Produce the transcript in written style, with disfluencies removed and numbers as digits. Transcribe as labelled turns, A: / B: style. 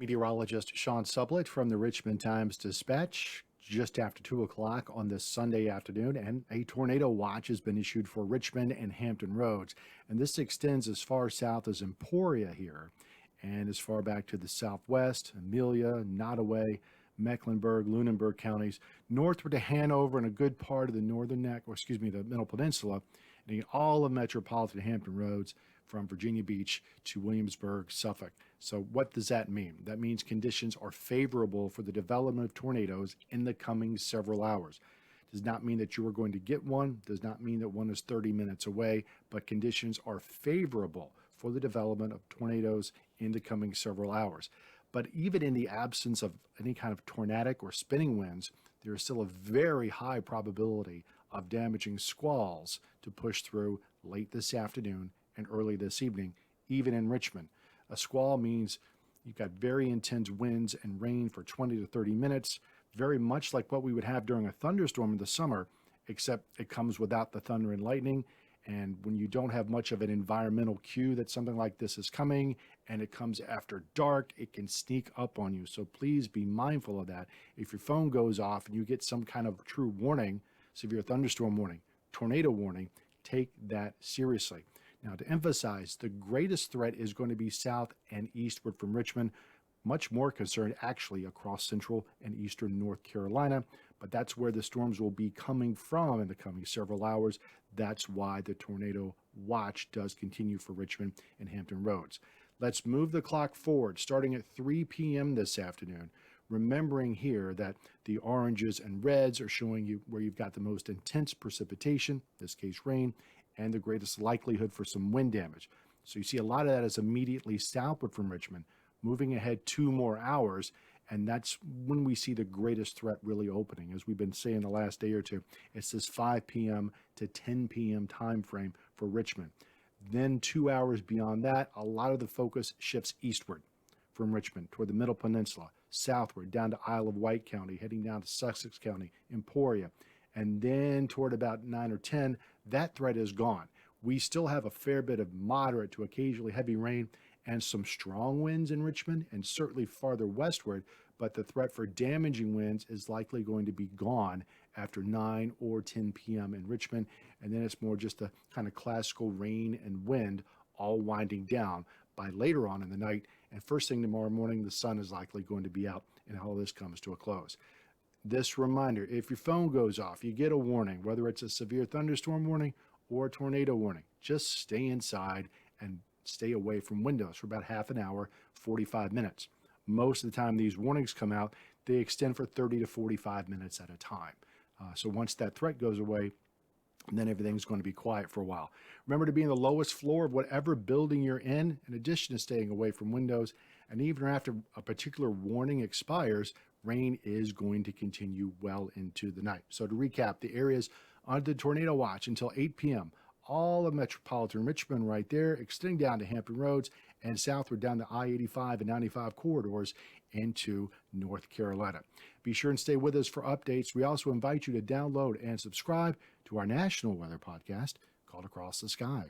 A: Meteorologist Sean Sublette from the Richmond Times-Dispatch just after 2 o'clock on this Sunday afternoon, and a tornado watch has been issued for Richmond and Hampton Roads. And this extends as far south as Emporia here and as far back to the southwest, Amelia, Nottoway, Mecklenburg, Lunenburg counties, northward to Hanover and a good part of the northern neck, the Middle Peninsula, and all of metropolitan Hampton Roads from Virginia Beach to Williamsburg, Suffolk. So what does that mean? That means conditions are favorable for the development of tornadoes in the coming several hours. Does not mean that you are going to get one, does not mean that one is 30 minutes away, but conditions are favorable for the development of tornadoes in the coming several hours. But even in the absence of any kind of tornadic or spinning winds, there is still a very high probability of damaging squalls to push through late this afternoon and early this evening, even in Richmond. A squall means you've got very intense winds and rain for 20 to 30 minutes, very much like what we would have during a thunderstorm in the summer, except it comes without the thunder and lightning. And when you don't have much of an environmental cue that something like this is coming and it comes after dark, it can sneak up on you. So please be mindful of that. If your phone goes off and you get some kind of true warning, severe thunderstorm warning, tornado warning, take that seriously. Now, to emphasize, the greatest threat is going to be south and eastward from Richmond. Much more concerned actually across central and eastern North Carolina, but that's where the storms will be coming from in the coming several hours. That's why the tornado watch does continue for Richmond and Hampton Roads. Let's move the clock forward, starting at 3 p.m. this afternoon, remembering here that the oranges and reds are showing you where you've got the most intense precipitation, in this case rain, and the greatest likelihood for some wind damage. So you see a lot of that is immediately southward from Richmond, moving ahead 2 more hours, and that's when we see the greatest threat really opening. As we've been saying the last day or two, it's this 5 p.m. to 10 p.m. time frame for Richmond. Then 2 hours beyond that, a lot of the focus shifts eastward from Richmond toward the Middle Peninsula, southward down to Isle of Wight County, heading down to Sussex County, Emporia, and then toward about 9 or 10, that threat is gone. We still have a fair bit of moderate to occasionally heavy rain and some strong winds in Richmond and certainly farther westward, but the threat for damaging winds is likely going to be gone after 9 or 10 p.m. in Richmond, and then it's more just a kind of classical rain and wind all winding down by later on in the night, and first thing tomorrow morning, the sun is likely going to be out and all this comes to a close. This reminder, if your phone goes off, you get a warning, whether it's a severe thunderstorm warning or a tornado warning, just stay inside and stay away from windows for about half an hour, 45 minutes. Most of the time these warnings come out, they extend for 30 to 45 minutes at a time. So once that threat goes away, then everything's going to be quiet for a while. Remember to be in the lowest floor of whatever building you're in addition to staying away from windows. And even after a particular warning expires, rain is going to continue well into the night. So to recap, the areas under the tornado watch until 8 p.m., all of metropolitan Richmond right there, extending down to Hampton Roads and southward down the I-85 and 95 corridors into North Carolina. Be sure and stay with us for updates. We also invite you to download and subscribe to our national weather podcast called Across the Sky.